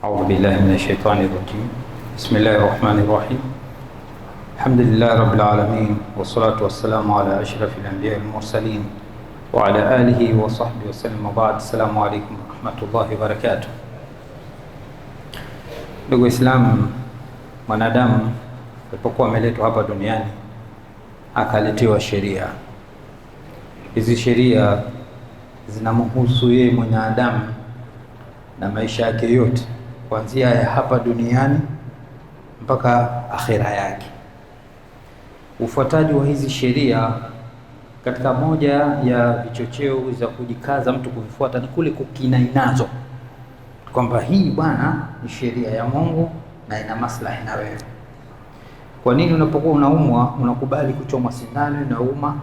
أعوذ بالله من الشيطان الرجيم. بسم الله الرحمن الرحيم. الحمد لله رب العالمين، والصلاة والسلام على أشرف الأنبياء المرسلين وعلى آله وصحبه وسلم، وبعد. السلام عليكم ورحمة الله وبركاته. Ndugu Islam, mwanadamu alipokuwa ameletwa hapa duniani akaletewa sheria. Hizi sheria zinamhusu yeye mwanadamu na maisha yake yote, kuanzia ya hapa duniani mpaka akhira yake. Ufuataji wa hizi sheria katika moja ya vichocheo za kujikaza mtu kuvifuata ni kule kukinai nazo, kwamba hii bwana ni sheria ya Mungu na ina maslahi na wewe. Kwa nini unapokuwa unaumwa unakubali kuchomwa sindano na umma,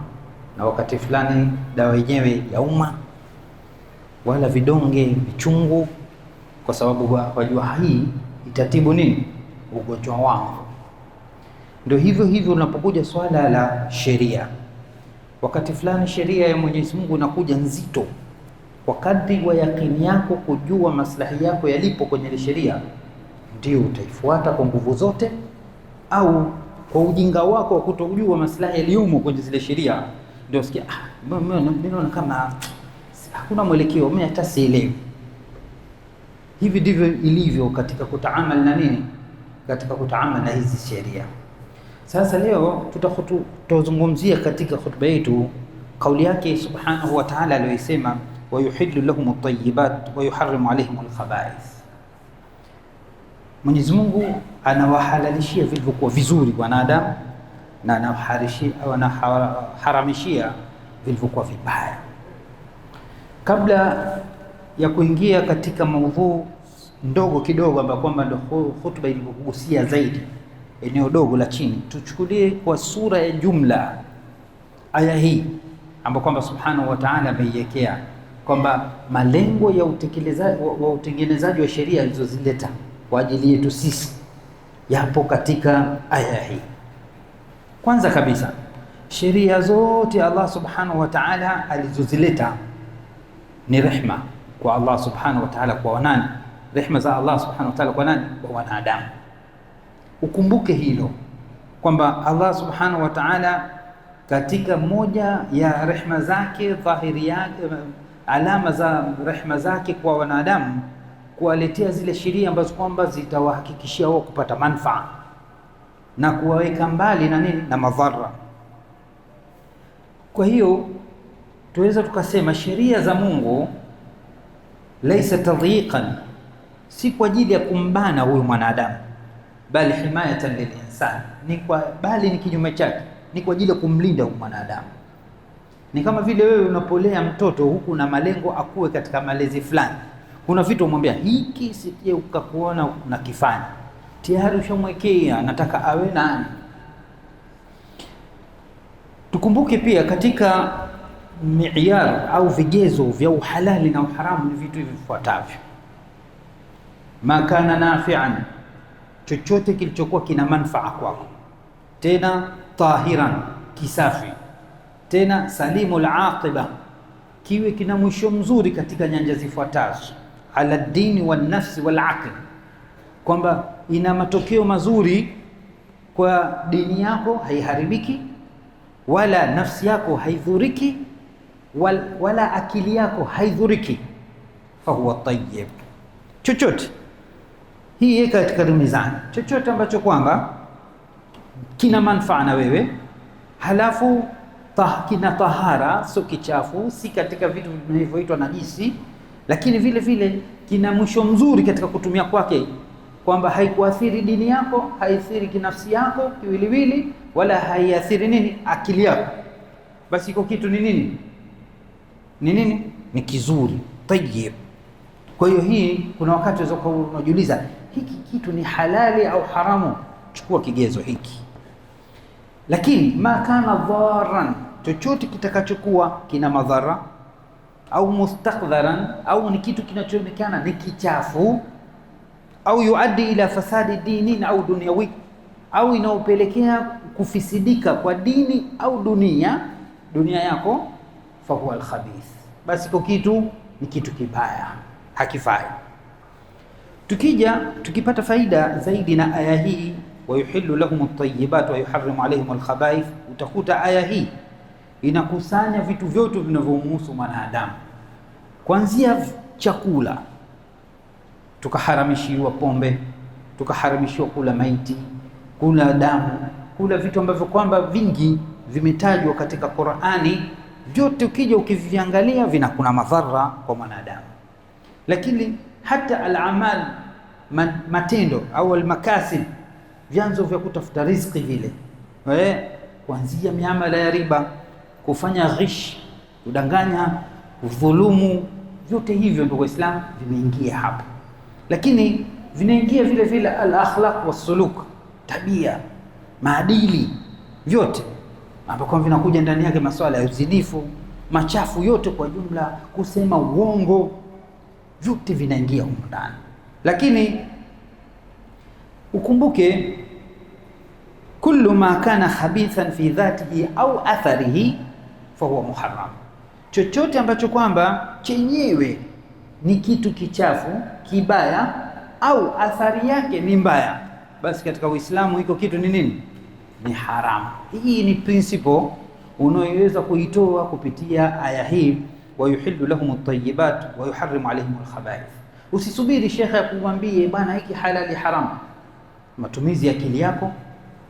na wakati fulani dawa yenyewe ya umma, wala vidonge vichungu, kwa sababu wajua hii itatibu nini? Ugonjwa wangu. Ndio hivyo hivyo unapokuja swala la sheria, wakati fulani sheria ya Mwenyezi Mungu inakuja nzito, kwa kadri wa yakini yako kujua maslahi yako yalipo kwenye ile sheria, ndio utaifuata kwa nguvu zote, au kwa ujinga wako wa kutojua maslahi yaliyomo kwenye zile sheria, ndio sikia mimi naona kama hakuna mwelekeo, mimi hata sielewi. Hivi ndivyo ilivyo katika kutaamali na nini, katika kutaamali na hizi sheria. Sasa leo tutazungumzia katika khutba yetu kauli yake subhanahu wa ta'ala aliyosema, wa yuhillu lahum at-tayyibat wa yuharrimu alayhim al-khaba'ith. Mwenyezi Mungu anawahalalishia vilivyokuwa vizuri wanadamu na anaharamishia vilivyokuwa vibaya. Kabla ya kuingia katika maudhu ndogo kidogo ambayo kwamba ndio hutuba ilivyogusia zaidi, eneo dogo la chini, tuchukulie kwa sura ya jumla aya hii ambayo kwamba subhanahu wa ta'ala ameiwekea kwamba malengo ya utekelezaji wa sheria alizozileta kwa ajili yetu sisi yapo katika aya hii. Kwanza kabisa, sheria zote Allah subhanahu wa ta'ala alizozileta ni rehma kwa Allah subhanahu wa ta'ala. Kwa wanani? Rehma za Allah subhanahu wa ta'ala kwa nani? Kwa wanadamu. Ukumbuke hilo kwamba Allah subhanahu wa ta'ala katika moja ya rehma zake dhahiri yake, alama za rehma zake kwa wanadamu, kuwaletea zile sheria ambazo kwamba zitawahakikishia wao kupata manufaa na kuwaweka mbali na nini, na madhara. Kwa hiyo tuweza tukasema sheria za Mungu laisa tadhiqan, si kwa ajili ya kumbana huyu mwanadamu, bali himayatan lilinsan, bali ni kinyume chake, ni kwa ajili ya kumlinda huyu mwanadamu. Ni kama vile wewe unapolea mtoto huku na malengo akuwe katika malezi fulani, kuna vitu umwambia hiki sije ukakuona unakifanya, tayari ushamwekea nataka awe nani. Tukumbuke pia katika mi'yar au vigezo vya uhalali na uharamu ni vitu hivi vifuatavyo: ma kana nafi'an, chochote kilichokuwa kina manufaa kwako, tena tahiran, kisafi, tena salimul aqiba, kiwe kina mwisho mzuri katika nyanja zifuatazo: ala dini wan nafsi wal aql, kwamba ina matokeo mazuri kwa dini yako haiharibiki, wala nafsi yako haidhuriki, wala akili yako haidhuriki, fahuwa tayyib. Chochote hii katika mizani, chochote ambacho kwamba kina manufaa na wewe, halafu kina tahara, sio kichafu, si katika vitu vinavyoitwa najisi, lakini vile vile kina mwisho mzuri katika kutumia kwake, kwamba haikuathiri dini yako, haiathiri kinafsi yako kiwiliwili, wala haiathiri nini, akili yako, basi iko kitu ni nini? Ni nini? Ni kizuri, tayyib. Kwa hiyo hii, kuna wakati unajiuliza hiki kitu ni halali au haramu, chukua kigezo hiki. Lakini ma kana dharan, chochote kitakachokuwa kina madhara, au mustakdharan, au ni kitu kinachoonekana ni kichafu, au yuaddi ila fasadi dini au dunyawi, au inaopelekea kufisidika kwa dini au dunia yako, fahuwa alkhabith, basi kwa kitu ni kitu kibaya, hakifai. Tukipata faida zaidi na aya hii, wa yuhillu lahum at-tayyibat wa yuharrimu alayhim al-khaba'ith, utakuta aya hii inakusanya vitu vyote vinavyomhusu mwanadamu, kuanzia chakula, tukaharamishiwa pombe, tukaharamishiwa kula maiti, kula damu, kula vitu ambavyo kwamba vingi vimetajwa katika Qur'ani, vyote ukija ukiviangalia kuna madhara kwa mwanadamu. Lakini hata al-amal, matendo au al-makasib, vyanzo vya kutafuta riziki vile, kuanzia miamala ya riba, kufanya ghish, kudanganya, kudhulumu, vyote hivyo ndugu Waislamu vimeingia hapa. Lakini vinaingia vile vile al-akhlaq was-suluk, tabia, maadili, vyote ambapo vinakuja ndani yake masuala ya uzinifu, machafu yote kwa jumla, kusema uongo, vyote vinaingia huko ndani. Lakini ukumbuke, kullu ma kana khabithan fi dhatihi au atharihi fahuwa muharram, chochote ambacho kwamba chenyewe ni kitu kichafu, kibaya, au athari yake ni mbaya, basi katika Uislamu hiko kitu ni nini? Ni haramu. Hii ni principle unayoweza kuitoa kupitia aya hii, wa yuhillu lahum at-tayyibat wa yuharrimu alayhim al-khaba'ith. Usisubiri shekhe akuambie bwana hiki halali haramu. Matumizi ya akili yako,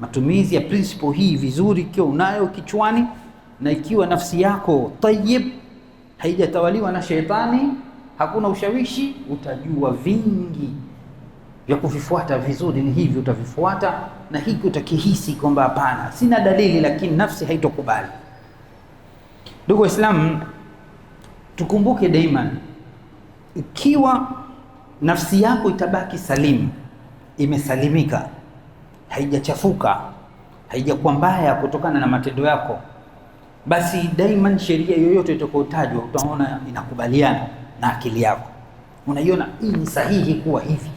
matumizi ya principle hii vizuri, ikiwa unayo kichwani na ikiwa nafsi yako tayyib, haijatawaliwa na shetani, hakuna ushawishi, utajua vingi vya kuvifuata vizuri. Ni hivi utavifuata, na hiki utakihisi kwamba hapana, sina dalili, lakini nafsi haitokubali. Ndugu Waislamu, tukumbuke daima, ikiwa nafsi yako itabaki salimu, imesalimika, haijachafuka, haijakuwa mbaya kutokana na matendo yako, basi daima sheria yoyote itakayotajwa utaona inakubaliana na akili yako, unaiona hii ni sahihi kuwa hivi.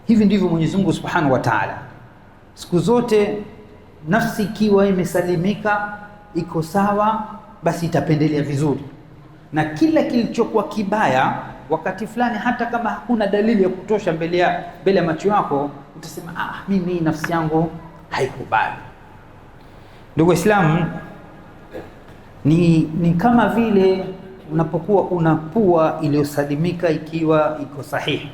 Hivi ndivyo Mwenyezi Mungu Subhanahu wa Ta'ala. Siku zote nafsi ikiwa imesalimika, iko sawa, basi itapendelea vizuri, na kila kilichokuwa kibaya wakati fulani, hata kama hakuna dalili ya kutosha mbele ya macho yako, utasema mimi nafsi yangu haikubali. Ndugu Waislamu, ni kama vile unapokuwa unapua iliyosalimika, ikiwa iko sahihi,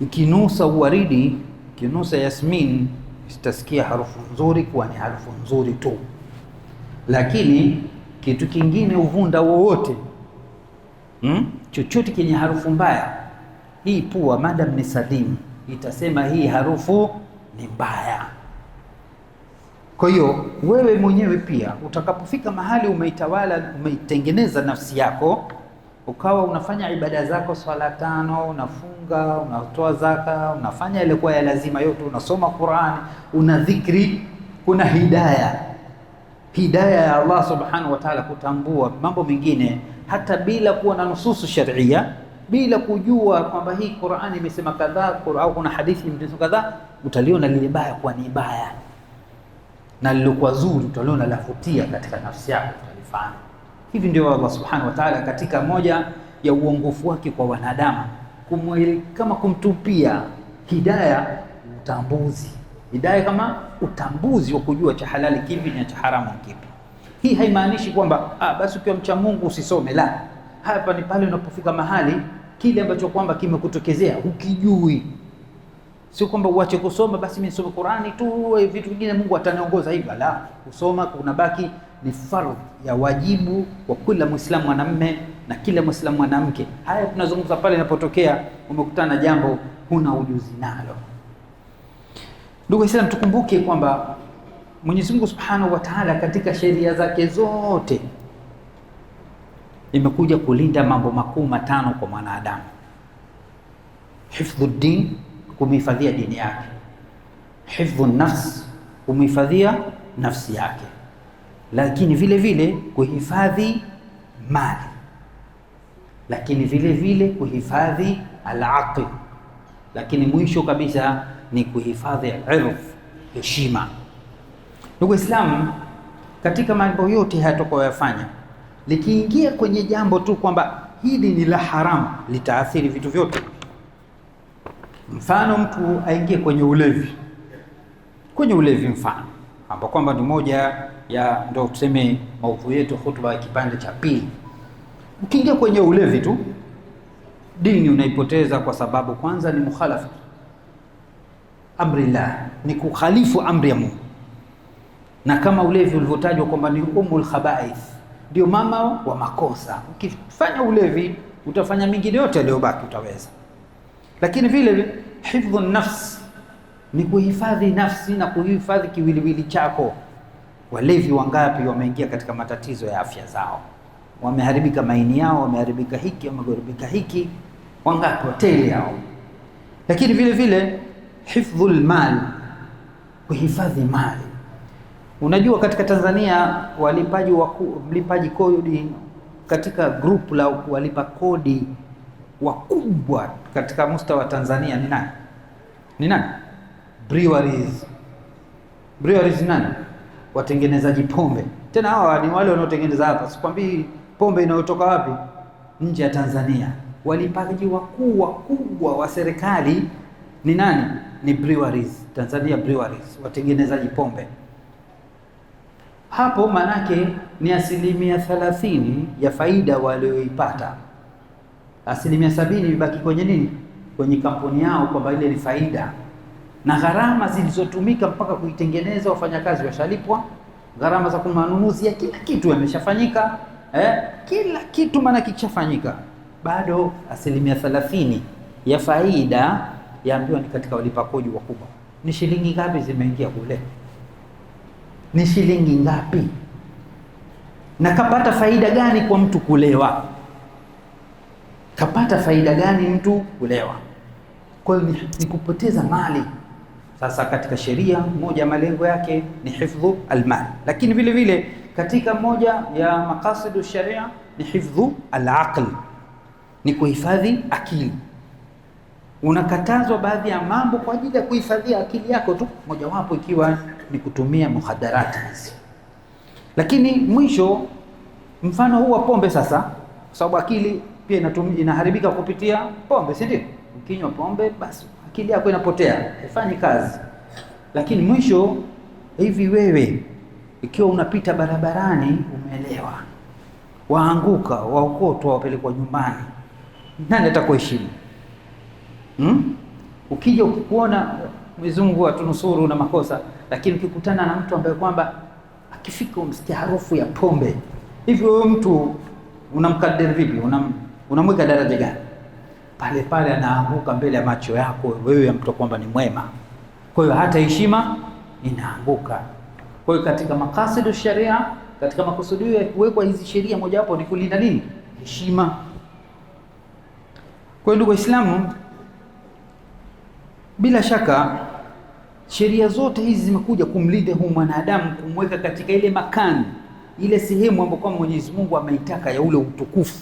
ikinusa uwaridi, ikinusa yasmin, utasikia harufu nzuri kuwa ni harufu nzuri tu. Lakini kitu kingine, uvunda wowote, chochote kenye harufu mbaya, hii pua madam ni salimu, itasema hii harufu ni mbaya. Kwa hiyo wewe mwenyewe pia utakapofika mahali umeitawala, umeitengeneza nafsi yako, ukawa unafanya ibada zako, swala 5, unafunga, unatoa zaka, unafanya ile kwa ya lazima yote, unasoma Qur'ani, una dhikri, kuna hidayah ya Allah Subhanahu wa Ta'ala, kutambua mambo mengine hata bila kuwa na nususu sharia, bila kujua kwamba hii Qur'ani imesema kadhaa au kuna hadithi imesema kadhaa, utaliona lile baya kuwa ni baya, na lilokuwa zuri utaliona lafutia katika nafsi yako, utalifanya. Hivi ndio Allah Subhanahu wa Ta'ala katika moja ya uongofu wake kwa wanadamu, kama kumtupia hidayah, utambuzi. Hidayah kama utambuzi wa kujua cha halali kipi na cha haramu kipi. Hii haimaanishi kwamba basi ukiwa mcha Mungu usisome, la. Hapa ni pale unapofika mahali kile ambacho kwamba kimekutokezea ukijui, sio kwamba uache kusoma, basi mimi nisome Qur'ani tu, vitu vingine Mungu ataniongoza hivyo, la. Kusoma kunabaki ni fardh ya wajibu wa kila Muislamu mwanamume na kila Muislamu mwanamke. Haya tunazungumza pale inapotokea umekutana na jambo huna ujuzi nalo. Ndugu Waislamu, tukumbuke kwamba Mwenyezi Mungu Subhanahu wa Ta'ala katika sheria zake zote imekuja kulinda mambo makuu 5 kwa mwanadamu. Hifdhuddin, kumhifadhia dini yake. Hifdhun nafs, kumhifadhia nafsi yake. Lakini vile vile kuhifadhi mali, lakini vile vile kuhifadhi al-aql, lakini mwisho kabisa ni kuhifadhi irf, heshima. Ndugu Waislamu, katika mambo yote hayatokoyafanya, likiingia kwenye jambo tu kwamba hili ni la haramu, litaathiri vitu vyote. Mfano, mtu aingie kwenye ulevi mfano, ambapo kwamba ni moja ya ndio tuseme maudhui yetu hutuba ya kipande cha pili. Ukiingia kwenye ulevi tu, dini unaipoteza, kwa sababu kwanza ni mukhalafa amrillah, ni kukhalifu amri ya Mungu. Na kama ulevi ulivyotajwa kwamba ni umul khaba'ith, ndio mama wa makosa. Ukifanya ulevi utafanya mingine yote yaliyobaki utaweza. Lakini vile hifdhu nafs ni kuhifadhi nafsi na kuhifadhi kiwiliwili chako. Walevi wangapi wameingia katika matatizo ya afya zao, wameharibika maini yao, wameharibika hiki, wameharibika hiki, wangapi watele yao. Lakini vile vile hifdhul mal, kuhifadhi mali. Unajua katika Tanzania mlipaji kodi katika group la walipa kodi wakubwa katika mustawa wa Tanzania ni nani? Ni nani? Breweries. Breweries nani? Watengenezaji pombe. Tena hawa ni wale wanaotengeneza hapa. Sikwambii pombe inayotoka wapi? Nje ya Tanzania. Walipaji wakubwa wa serikali ni nani? Ni breweries. Tanzania Breweries, watengenezaji pombe. Hapo manake ni 30% ya faida walioipata. 70% ibaki kwenye nini? Kwenye kampuni yao, kwamba ile ni faida. Na gharama zilizotumika mpaka kuitengeneza, wafanyakazi washalipwa, gharama za manunuzi ya kila kitu yameshafanyika, kila kitu maana kishafanyika. Bado 30% ya faida yaambiwa ni katika walipa kodi wakubwa. Ni shilingi ngapi zimeingia kule? Ni shilingi ngapi? Na kapata faida gani kwa mtu kulewa? Kapata faida gani mtu kulewa? Kwa hiyo ni kupoteza mali. Sasa katika sheria moja malengo yake ni hifdhu almal, lakini vile vile katika moja ya maqasidu sharia ni hifdhu alaql, ni kuhifadhi akili. Unakatazwa baadhi ya mambo kwa ajili ya kuhifadhia akili yako tu, mojawapo ikiwa ni kutumia muhadarati hizi. Lakini mwisho, mfano huu wa pombe sasa, kwa sababu akili pia inaharibika kupitia pombe, si ndio? Ukinywa pombe basi akili yako inapotea, haifanyi kazi. Lakini mwisho hivi, wewe ikiwa unapita barabarani umelewa, waanguka, waokotwa, wapelekwa nyumbani, nani atakuheshimu? Ukija ukikuona, Mwenyezi Mungu atunusuru na makosa, lakini ukikutana na mtu ambaye kwamba akifika umsikia harufu ya pombe, hivi wewe mtu unamkadiri vipi? Unamweka daraja gani? Pale pale anaanguka mbele ya macho yako, wewe mtu kwamba ni mwema. Kwa hiyo hata heshima inaanguka. Kwa hiyo katika makasidu sharia, katika makusudio ya kuwekwa hizi sheria, mojawapo ni kulinda nini? Heshima. Kwa hiyo ndugu Waislamu, bila shaka sheria zote hizi zimekuja kumlinda huyu mwanadamu, kumweka katika ile makani, ile sehemu ambayo kwa Mwenyezi Mungu ameitaka ya ule utukufu.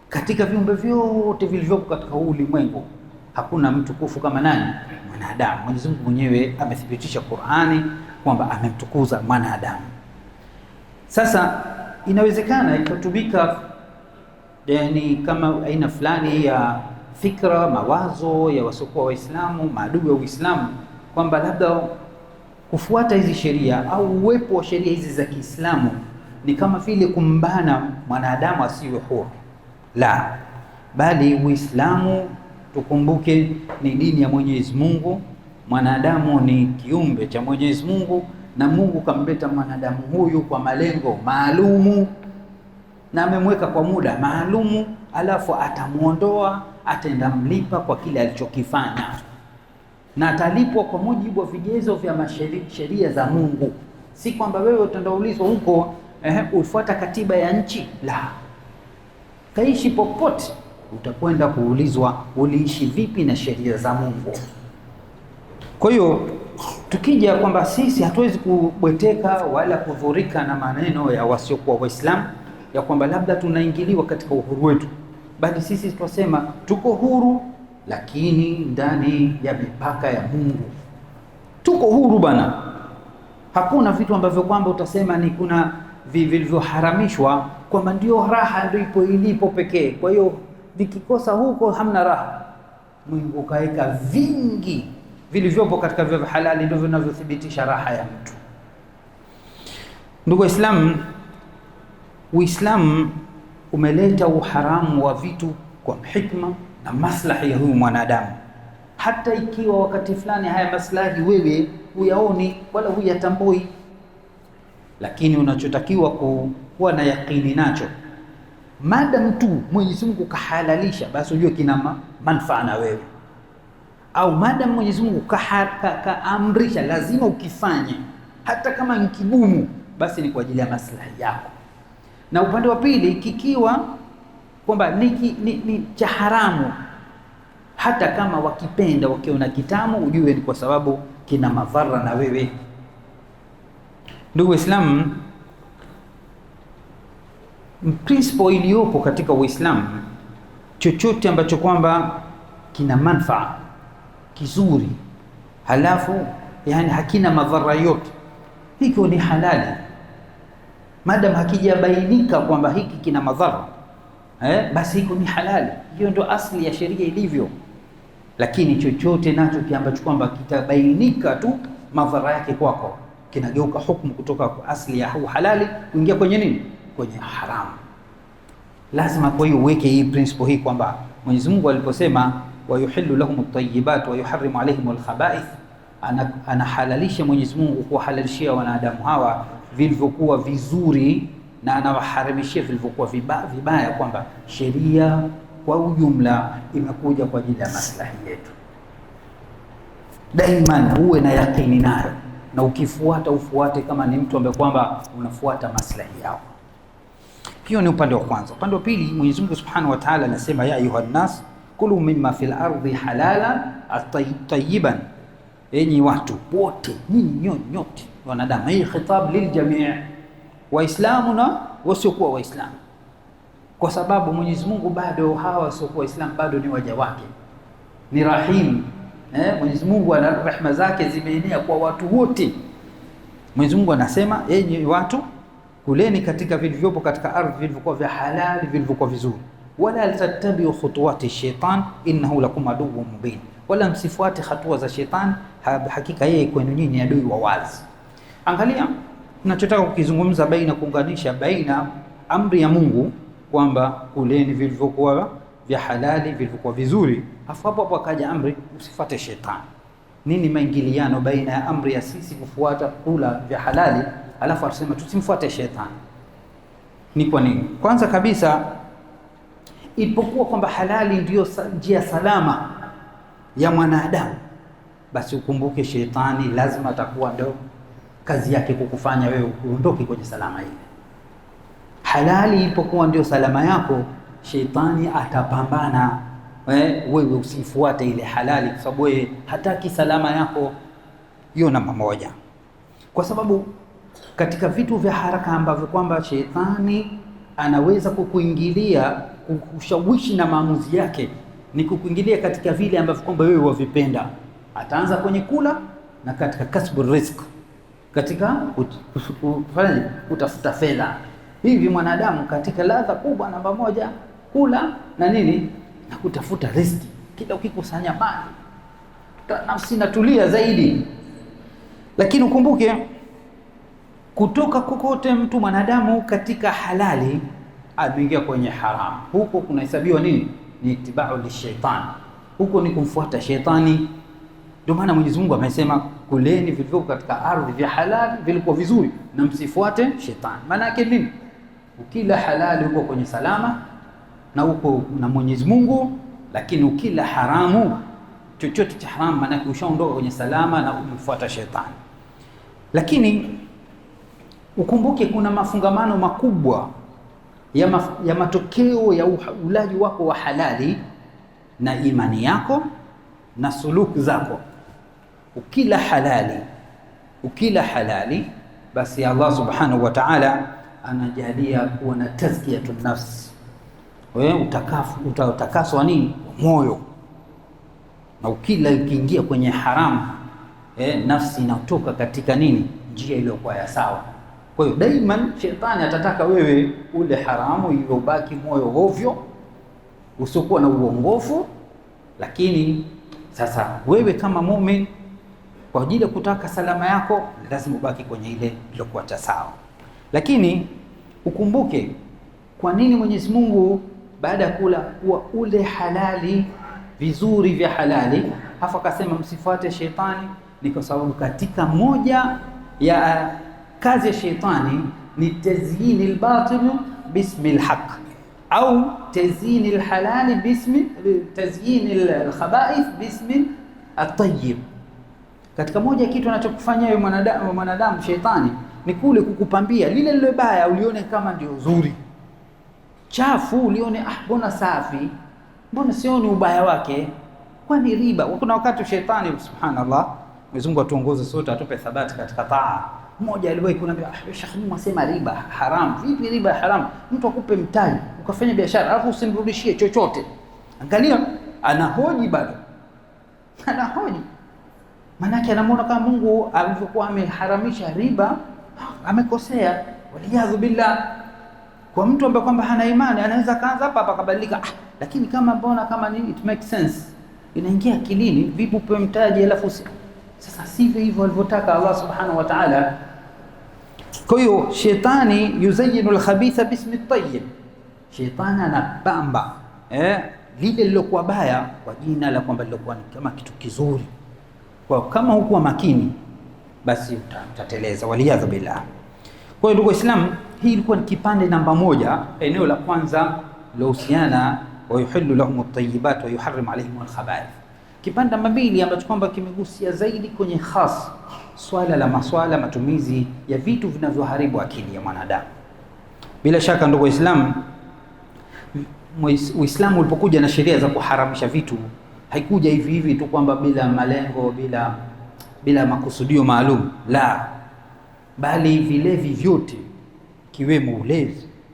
Katika viumbe vyote vilivyopo katika huu ulimwengu hakuna mtukufu kama nani? Mwanadamu. Mwenyezi Mungu mwenyewe amethibitisha Qur'ani kwamba amemtukuza mwanadamu. Sasa inawezekana ikatumika yani kama aina fulani ya fikra, mawazo ya wasiokuwa Waislamu, maadui wa Uislamu, kwamba labda kufuata hizi sheria au uwepo wa sheria hizi za Kiislamu ni kama vile kumbana mwanadamu asiwe huru. La, bali Uislamu tukumbuke ni dini ya Mwenyezi Mungu. Mwanadamu ni kiumbe cha Mwenyezi Mungu, na Mungu kamleta mwanadamu huyu kwa malengo maalumu, na amemweka kwa muda maalumu, alafu atamuondoa, ataenda mlipa kwa kile alichokifanya, na atalipwa kwa mujibu wa vigezo vya sheria za Mungu. Si kwamba wewe utaulizwa huko ufuata katiba ya nchi. La, kaishi popote utakwenda kuulizwa uliishi vipi na sheria za Mungu. Kwa hiyo tukija kwamba sisi hatuwezi kubweteka wala kudhurika na maneno ya wasiokuwa Waislamu ya kwamba labda tunaingiliwa katika uhuru wetu, bali sisi tunasema tuko huru, lakini ndani ya mipaka ya Mungu. Tuko huru bana. Hakuna vitu ambavyo kwamba utasema ni kuna vilivyoharamishwa kwamba ndio raha ndio ilipo pekee. Kwa hiyo vikikosa huko hamna raha. Mungu kaweka vingi vilivyopo katika vya halali ndio vinavyothibitisha raha ya mtu. Ndugu Waislamu, Uislamu umeleta uharamu wa vitu kwa hikma na maslahi ya huyu mwanadamu, hata ikiwa wakati fulani haya maslahi wewe huyaoni wala huyatambui, lakini unachotakiwa kuwa na yakini nacho, madam tu Mwenyezi Mungu kahalalisha, basi ujue kina manufaa na wewe, au madam Mwenyezi Mungu kaamrisha lazima ukifanye, hata kama ni kigumu, basi ni kwa ajili ya maslahi yako. Na upande wa pili, kikiwa kwamba ni cha haramu, hata kama wakipenda wakiona kitamu, ujue ni kwa sababu kina madhara na wewe. Ndugu Waislamu, principle iliyopo katika Uislamu, chochote ambacho kwamba kina manufaa kizuri, halafu yani hakina madhara yote, hiko ni halali, madam hakijabainika kwamba hiki kina madhara, basi hiko ni halali. Hiyo ndio asli ya sheria ilivyo. Lakini chochote nacho ambacho kwamba kitabainika tu madhara yake kwako, kinageuka hukumu kutoka kwa asli ya halali kuingia kwenye nini? Kwenye haramu. Lazima kwa hiyo uweke hii principle hii kwamba Mwenyezi Mungu aliposema wa yuhillu lahum at-tayyibat wa yuharrimu alayhim al-khaba'ith, anahalalisha Mwenyezi Mungu kuwahalalishia wanadamu hawa vilivyokuwa vizuri na anawaharamishia vilivyokuwa vibaya, kwamba sheria kwa ujumla imekuja kwa ajili ya maslahi yetu. Daima uwe na yakini nayo, na ukifuata ufuate kama ni mtu ambaye kwamba unafuata maslahi yao. Hiyo ni upande wa kwanza. Upande wa pili, Mwenyezi Mungu Subhanahu wa Ta'ala anasema ya ayuhan nas kulu mimma fil ardi halalan tayyiban, enyi watu wote, nyinyi nyote wanadamu. Hii khitab liljamii, waislamu na wasiokuwa waislamu, kwa sababu Mwenyezi Mungu bado hawa wasiokuwa waislamu bado ni waja wake, ni rahim. Mwenyezi Mungu ana rehema zake zimeenea kwa watu wote. Mwenyezi Mungu anasema enyi watu, kuleni katika vilivyopo katika ardhi vilivyokuwa vya halali, vilivyokuwa vizuri, wala tattabi'u khutuwati shaitan innahu lakum aduwwun mubin, wala msifuate hatua za shetani, hakika yeye kwenu nyinyi adui wa wazi. Angalia, tunachotaka kukizungumza kuunganisha baina amri ya Mungu kwamba kuleni vilivyokuwa vya halali, vilivyokuwa vizuri, hapo akaja amri usifuate shetani. Nini maingiliano baina ya amri ya sisi kufuata kula vya halali alafu atusema tusimfuate shetani? Ni kwa nini? Kwanza kabisa, ilipokuwa kwamba halali ndiyo njia salama ya mwanadamu, basi ukumbuke shetani lazima atakuwa ndo kazi yake kukufanya wewe uondoke kwenye salama ile. Halali ilipokuwa ndio salama yako, shetani atapambana wewe usifuate ile halali, kwa sababu wewe hataki salama yako. Hiyo namba moja. Kwa sababu katika vitu vya haraka ambavyo kwamba shetani anaweza kukuingilia, kukushawishi na maamuzi yake, ni kukuingilia katika vile ambavyo kwamba wewe wavipenda. Ataanza kwenye kula na katika kasbu rizq, katika kutafuta fedha. Hivi mwanadamu katika ladha kubwa namba moja, kula na nini, na kutafuta riziki. Kila ukikusanya mali nafsi inatulia zaidi. Lakini ukumbuke, kutoka kokote mtu mwanadamu katika halali ameingia kwenye haramu, huko kunahesabiwa nini? Ni itibau lishaitani, huko ni kumfuata shetani. Ndio maana Mwenyezi Mungu amesema kuleni vilivyo katika ardhi vya halali vilikuwa vizuri na msifuate shetani. Maana yake nini? Ukila halali uko kwenye salama na uko na Mwenyezi Mungu, lakini ukila haramu, chochote cha haramu, maana yake ushaondoka kwenye salama na umfuata shetani. Lakini ukumbuke kuna mafungamano makubwa ya matokeo ya ulaji wako wa halali na imani yako na suluku zako. Ukila halali basi Allah Subhanahu wa Ta'ala anajalia kuwa na tazkiyatun nafs, wewe utakaswa nini? Moyo. Na ukiingia kwenye haramu, nafsi inatoka katika nini? Njia iliyokuwa ya sawa. Kwa hiyo daima shetani atataka wewe ule haramu ili ubaki moyo hovyo, usiokuwa na uongofu, Lakini sasa wewe kama muumini, kwa ajili ya kutaka salama yako, lazima ubaki kwenye ile iliyokuwa sawa. Lakini ukumbuke kwa nini Mwenyezi Mungu baada ya kula kuwa ule halali vizuri vya halali, hafa akasema msifuate shetani. Ni kwa sababu katika moja ya kazi ya shetani ni tazyini al-batil bismi al-haq, au tazyini al-halali bismi tazyini al-khaba'ith bismi at-tayyib. Katika moja ya kitu anachokufanya wewe mwanadamu shetani ni kule kukupambia lile lile baya ulione kama ndio zuri, chafu ulione mbona safi, mbona sioni ubaya wake, kwani riba. Kuna wakati shetani, subhanallah, Mwenyezi Mungu atuongoze sote, atupe thabati katika taa. Mmoja aliwahi kuniambia, Sheikh, mimi nasema riba haram. Vipi riba haram? Mtu akupe mtaji ukafanya biashara alafu usimrudishie chochote. Angalia, anahoji bado, anahoji. Manake anamuona kama Mungu alivyokuwa ameharamisha riba amekosea, waliyadhu billah. Kwa mtu ambaye kwamba hana imani anaweza kaanza hapa akabadilika, lakini kama mbona kama nini, it makes sense, inaingia akilini. Vipi upe mtaji alafu sasa sivyo hivyo alivyotaka Allah subhanahu wa ta'ala. Kwa hiyo shetani yuzayyinu al-khabitha bismi at-tayyib, shetani anapamba lile lilokuwa baya kwa jina la kwamba lilokuwa ni kama kitu kizuri. Kwa kama hukuwa makini, basi utateleza, waliyadhu billah. Kwa hiyo ndugu Waislamu, hii ilikuwa ni kipande namba 1, eneo la kwanza lilohusiana wa yuhillu lahum at-tayyibat wa yuharrim alayhim al-khaba'ith. Kipande namba 2 ambacho kwamba kimegusia zaidi kwenye khas swala la matumizi ya vitu vinavyoharibu akili ya mwanadamu. Bila shaka ndugu Waislamu, Uislamu ulipokuja na sheria za kuharamisha vitu, haikuja hivi hivi tu kwamba bila malengo, bila makusudio maalum, la, bali vilevi vyote kiwemo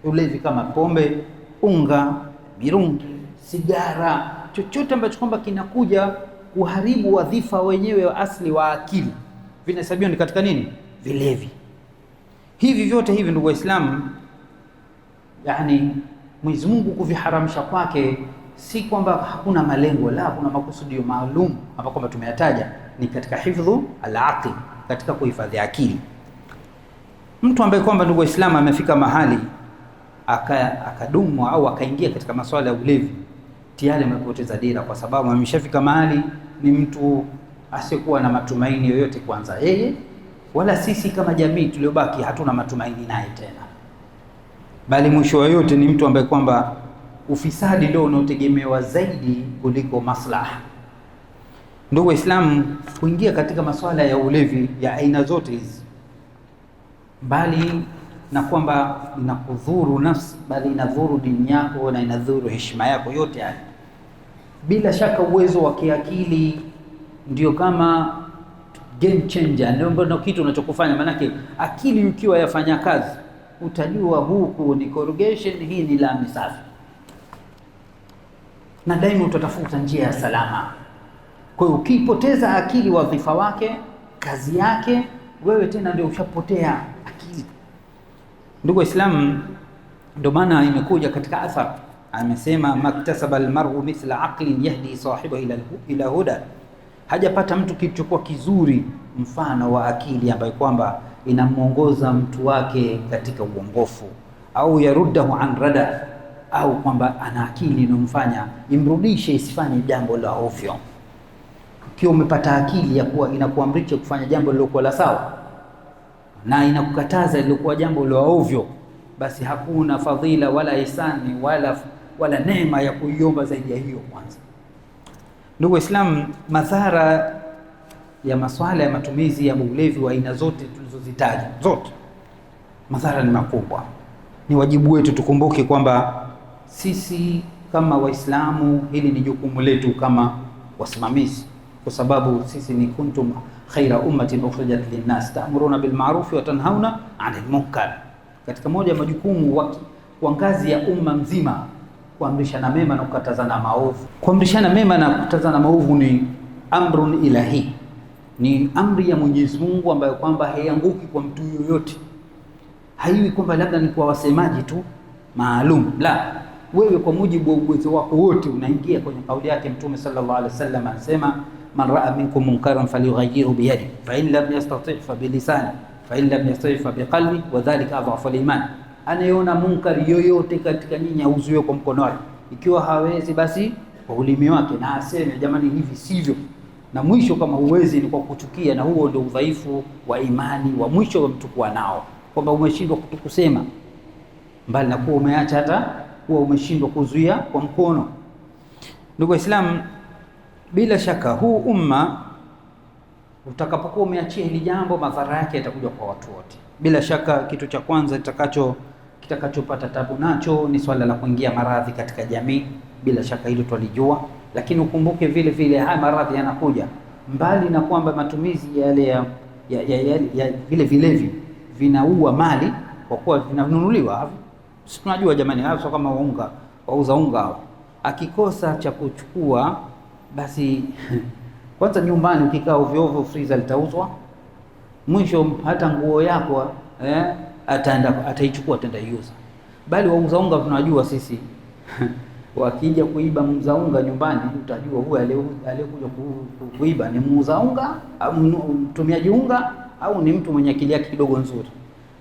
ulevi kama pombe, unga, mirungi, sigara, chochote ambacho kwamba kinakuja kuharibu wadhifa wenyewe wa asili wa akili, vinahesabiwa ni katika nini? Vilevi. Hivi vyote hivi ndugu Waislamu, yani Mwenyezi Mungu kuviharamisha kwake si kwamba hakuna malengo, la, kuna makusudio maalum hapa kwamba tumeyataja, ni katika hifdhu al-aql, katika kuhifadhi akili. Mtu ambaye kwamba ndugu Waislamu amefika mahali akadumu au akaingia katika masuala ya ulevi, tayari amepoteza dira, kwa sababu ameshafika mahali ni mtu asiyekuwa na matumaini yoyote, kwanza yeye wala sisi kama jamii tuliobaki hatuna matumaini naye tena, bali mwisho wa yote ni mtu ambaye kwamba ufisadi ndio unaotegemewa zaidi kuliko maslaha. Ndugu Waislamu, kuingia katika masuala ya ulevi ya aina zote hizi, bali na kwamba inakudhuru nafsi, bali inadhuru dini yako na inadhuru heshima yako, yote haya bila shaka uwezo wa kiakili ndio kama game changer, ndio kitu unachokufanya. Manake akili ukiwa yafanya kazi, utajua huku ni corrugation, hii ni lami safi, na daima utatafuta njia ya salama. Kwa hiyo ukipoteza akili wadhifa wake, kazi yake, wewe tena ndio ushapotea akili. Ndugu Waislamu, ndio maana imekuja katika athar, amesema maktasaba almar'u mithla aqlin yahdi sahibahu ila huda, hajapata mtu kilichokuwa kizuri mfano wa akili ambayo kwamba inamuongoza mtu wake katika uongofu, au yaruddahu an rada, au kwamba ana akili inomfanya imrudishe isifanye jambo la ovyo. Ukiwa umepata akili ya kuwa inakuamrisha kufanya jambo lilokuwa la sawa na inakukataza lilokuwa jambo la ovyo, basi hakuna fadhila wala ihsani wala neema ya kuiomba zaidi ya hiyo. Kwanza ndugu Waislamu, madhara ya masuala ya matumizi ya ulevi wa aina zote tulizozitaja, zote madhara ni makubwa. Ni wajibu wetu tukumbuke kwamba sisi kama Waislamu hili ni jukumu letu kama wasimamizi, kwa sababu sisi ni kuntum khaira ummatin ukhrijat linnas ta'muruna bil ma'ruf wa tanhauna 'anil munkar. Katika moja ya majukumu kwa ngazi ya umma mzima, kuamrishana mema na kukatazana maovu. Kuamrishana mema na kukatazana maovu ni amrun ilahi, ni amri ya Mwenyezi Mungu ambayo kwamba haianguki kwa mtu yoyote. Haiwi kwamba labda ni kwa wasemaji tu maalum, la, wewe kwa mujibu wa uwezo wako wote unaingia kwenye kauli yake Mtume sallallahu alaihi wasallam anasema, man raa minkum munkaran falyughayyirhu biyadihi fa in lam yastati' fa bilisani fa in lam yastati' fa biqalbi wa dhalika adhafu al-iman. Anayeona munkari yoyote katika nyinyi auzuie kwa mkono wake, ikiwa hawezi basi kwa ulimi wake, na aseme jamani, hivi sivyo. Na mwisho kama huwezi ni kwa kuchukia, na huo ndio udhaifu wa imani wa mwisho wa mtu kuwa nao, kwamba umeshindwa kutukusema, mbali na kuwa umeacha hata kuwa umeshindwa kuzuia kwa mkono. Ndugu Waislamu, bila shaka huu umma utakapokuwa umeachia hili jambo, madhara yake yatakuja kwa watu wote. Bila shaka kitu cha kwanza kitakachopata tabu nacho ni swala la kuingia maradhi katika jamii. Bila shaka hilo twalijua, lakini ukumbuke vile vile haya maradhi yanakuja mbali na kwamba matumizi yale ya vile vilevi vinaua mali kwa kuwa vinanunuliwa. Sisi tunajua jamani, hasa kama wauza unga akikosa cha kuchukua, basi kwanza nyumbani ukikaa ovyo ovyo freezer litauzwa, mwisho hata nguo yako ataichukua ataenda iuza. Bali wauza unga tunajua sisi wakija kuiba muuza unga nyumbani, utajua huyu aliyekuja kuiba ni muuza unga au mtumiaji unga au ni mtu mwenye akili yake kidogo nzuri.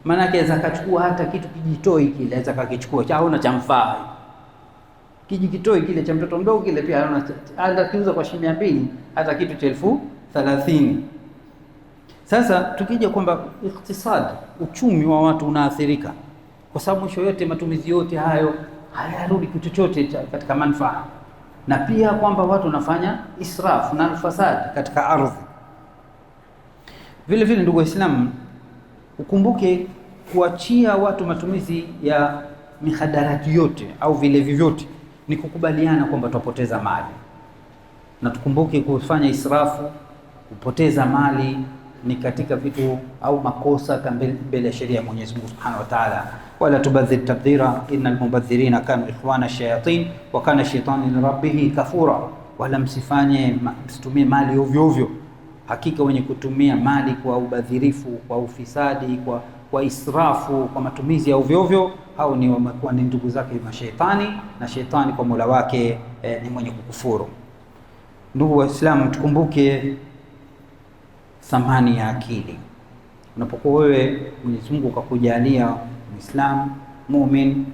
Maana yake aweza kachukua hata kitu kijitoi kile, aweza kakichukua haona cha mfaa. Kijitoi kile cha mtoto mdogo kile pia haona, hata kiuza kwa shilingi 200, hata kitu cha 30,000. Sasa tukija kwamba iktisad, uchumi wa watu unaathirika, kwa sababu mwisho yote matumizi yote hayo hayarudi kitu chochote katika manufaa, na pia kwamba watu wanafanya israfu na fasadi katika ardhi. Vile vile ndugu Waislamu, ukumbuke kuachia watu matumizi ya mihadarati yote au vilevi vyote ni kukubaliana kwamba tutapoteza mali, na tukumbuke kufanya israfu, kupoteza mali ni katika vitu au makosa mbele ya sheria ya Mwenyezi Mungu Subhanahu wa Ta'ala. Wala tubadhir tabdhira innal mubadhirina kanu ikhwana shayatin wa kana shaytanu li rabbih kafura. Wala msitumie mali ovyo ovyo. Hakika wenye kutumia mali kwa ubadhirifu, kwa ufisadi, kwa israfu, kwa matumizi ya ovyo ovyo, hao ni wamekuwa ni ndugu zake mashaitani, na shaitani kwa Mola wake ni mwenye kukufuru. Ndugu Waislamu, tukumbuke thamani ya akili. Unapokuwa wewe Mwenyezi Mungu akakujalia Muislamu, muumini,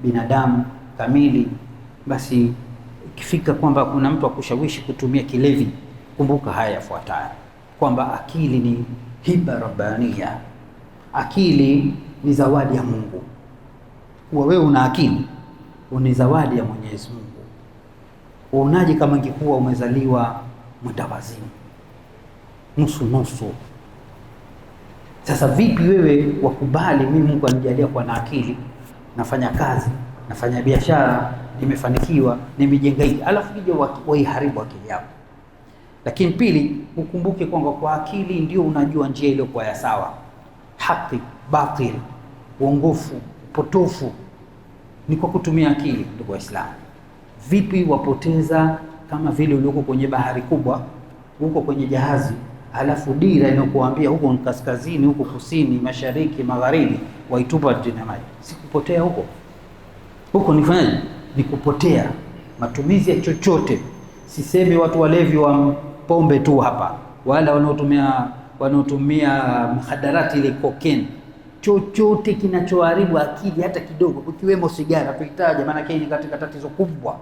binadamu kamili, basi ikifika kwamba kuna mtu akushawishi kutumia kilevi, kumbuka haya yafuatayo, kwamba akili ni hiba rabbania. Akili ni zawadi ya Mungu. Kuwa wewe una akili ni zawadi ya Mwenyezi Mungu. Uonaje kama ingekuwa umezaliwa mwendawazimu, nusu nusu? Sasa vipi wewe wakubali mimi Mungu anijalia kwa na akili, nafanya kazi, nafanya biashara, nimefanikiwa, nimejenga hiki, alafu kija waiharibu akili yako? Lakini pili, ukumbuke kwamba kwa akili ndio unajua njia ile kwa ya sawa, haki, batil, uongofu, potofu, ni kwa kutumia akili. Ndugu Waislamu, vipi wapoteza kama vile ulioko kwenye bahari kubwa, uko kwenye jahazi, alafu dira inakuambia huko ni kaskazini, huko kusini, mashariki, magharibi, waitupa tena maji. Sikupotea huko. Huko nifanyaje? Ni kupotea. Matumizi ya chochote. Sisemi watu walevi wa pombe tu hapa, wala wanaotumia mhadarati ile cocaine. Chochote kinachoharibu akili hata kidogo, ukiwemo sigara, tuitaje maana yake ni katika tatizo kubwa.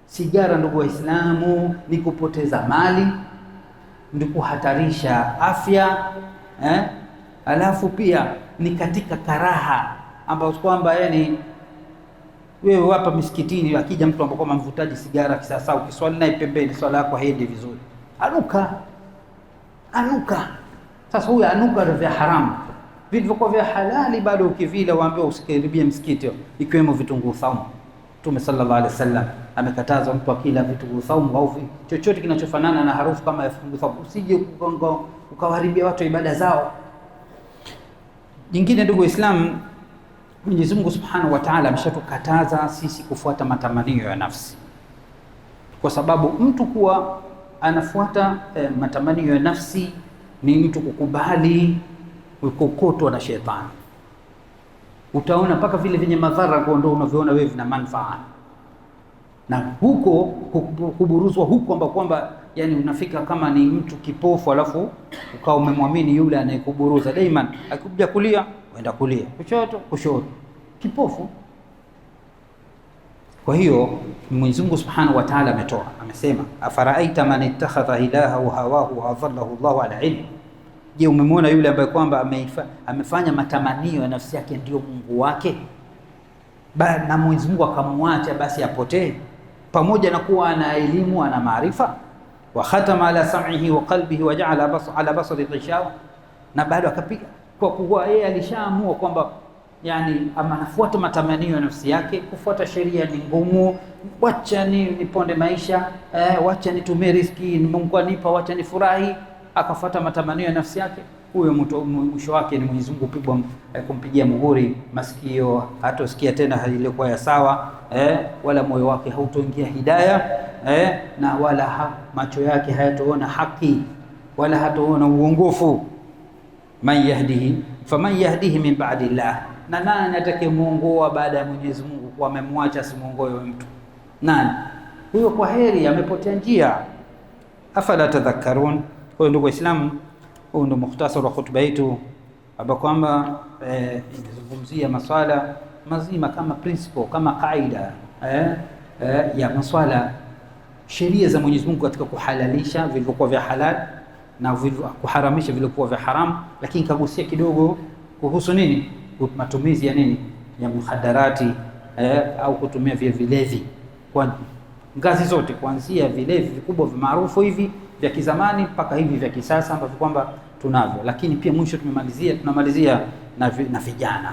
Sigara ndugu Waislamu ni kupoteza mali, ni kuhatarisha afya, alafu pia ni katika karaha ambapo kwamba yani wewe hapa misikitini akija mtu ambaye kama mvutaji sigara kisasa, ukiswali naye pembeni swala yako haendi vizuri, anuka. Sasa huyu anuka vya haramu. Vitu vya halali bado ukivila waambie usikaribie msikiti, ikiwemo vitunguu saumu. Mtume sallallahu alaihi wasallam amekataza mtu akila vitunguu saumu au chochote kinachofanana na harufu kama ya vitunguu saumu, usije ukawaharibia watu ibada zao. Jingine ndugu Waislamu, Mwenyezi Mungu Subhanahu wa Ta'ala ameshatukataza sisi kufuata matamanio ya nafsi, kwa sababu mtu kuwa anafuata matamanio ya nafsi ni mtu kukubali kukokotwa na shetani. utaona mpaka vile vyenye madhara kwa ndio unaviona wewe vina manufaa, na huko kuburuzwa huko kwamba yani unafika kama ni mtu kipofu alafu ukao umemwamini yule anayekuburuza daima, akikuja kulia uenda kulia, kushoto, kipofu. Kwa hiyo Mwenyezi Mungu Subhanahu wa Ta'ala amesema afaraaita man ittakhadha ilahahu hawahu wa adhallahu Allahu ala ilm, je, umemwona yule ambaye kwamba amefanya matamanio ya nafsi yake ndio Mungu wake, na Mwenyezi Mungu akamwacha basi apotee, pamoja na kuwa ana elimu, ana maarifa. Wa khatama ala sam'ihi wa qalbihi wa ja'ala ala basari ghishawa, na bado akapiga kwa kuwa yeye alishaamua kwamba yani ama anafuata matamanio ya nafsi yake. Kufuata sheria ni ngumu, wacha niponde maisha, wacha nitumie riski Mungu anipa, wacha nifurahi, akafuata matamanio ya nafsi yake. Huyo mwisho wake ni Mwenyezi Mungu kumpigia muhuri masikio, hatosikia tena hali iliyokuwa ya sawa, wala moyo wake hautoingia hidayah, na wala macho yake hayatoona haki wala hataona uongofu. Man yahdihi faman yahdihi min ba'di Allah, na nani atakayemuongoa baada ya Mwenyezi Mungu kwa amemwacha simuongoe mtu? Nani huyo? Kwa heri, amepotea njia. Afala tadhakkarun. Kwa ndugu Waislamu, huu ndio mukhtasar wa khutba yetu hapa, kwamba inazungumzia maswala mazima kama principle, kama kaida ya maswala sheria za Mwenyezi Mungu katika kuhalalisha vilivyokuwa vya halal na kuharamisha vilivyokuwa vya haram, lakini kagusia kidogo kuhusu nini, matumizi ya nini, ya muhadarati au kutumia vilevi kwa ngazi zote, kuanzia vilevi vikubwa maarufu hivi vya kizamani mpaka hivi vya kisasa ambavyo kwamba tunavyo. Lakini pia mwisho tunamalizia na vijana,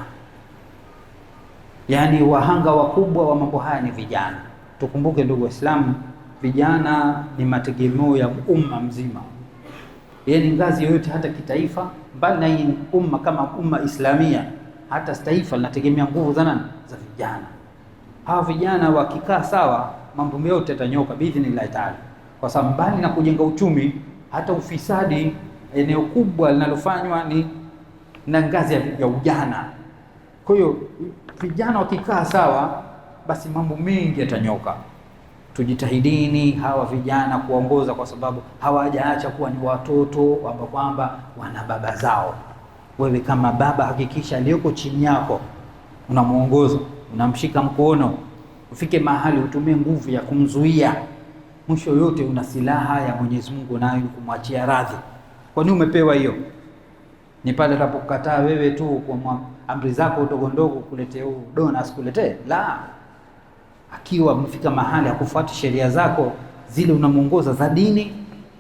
yani wahanga wakubwa wa mambo haya ni vijana. Tukumbuke ndugu Waislamu, vijana ni mategemeo ya umma mzima, yani ngazi yoyote, hata kitaifa, bali na hii umma kama umma Islamia, hata taifa linategemea nguvu za nani? Za vijana. Hawa vijana wakikaa sawa, mambo yote yatanyoka biidhnillah taala, kwa sababu mbali na kujenga uchumi, hata ufisadi eneo kubwa linalofanywa ni na ngazi ya ujana. Kwa hiyo vijana wakikaa sawa, basi mambo mengi yatanyoka. Tujitahidini hawa vijana kuongoza, kwa sababu hawajaacha kuwa ni watoto ambao kwamba wana baba zao. Wewe kama baba, hakikisha aliyoko chini yako unamuongoza, unamshika mkono, ufike mahali utumie nguvu ya kumzuia. Mwisho yote una silaha ya Mwenyezi Mungu nayo kumwachia radhi. Kwa nini umepewa hiyo? Ni pale unapokataa wewe tu kwa amri zako ndogo ndogo, kuletee dona asikuletee, la. Akiwa mfika mahali hakufuati sheria zako zile unamuongoza za dini,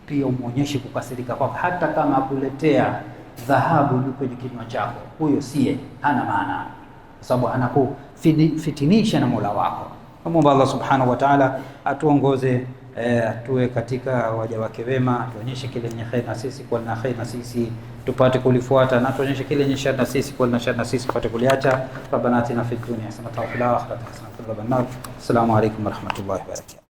pia umuonyeshe kukasirika kwako, hata kama akuletea dhahabu kwenye kinywa chako, huyo siye, hana maana, kwa sababu anakufitinisha na Mola wako. Mungu Allah Subhanahu wa Ta'ala atuongoze, tuwe katika waja wake wema, tuonyeshe kile chenye khair na sisi kwa na khair na sisi tupate kulifuata, na tuonyeshe kile chenye shar na sisi kwa na shar na sisi tupate kuliacha. Rabbana atina fid dunya hasanatan wa fil akhirati hasanatan wa qina adhaban nar. Assalamu alaykum wa rahmatullahi wa barakatuh.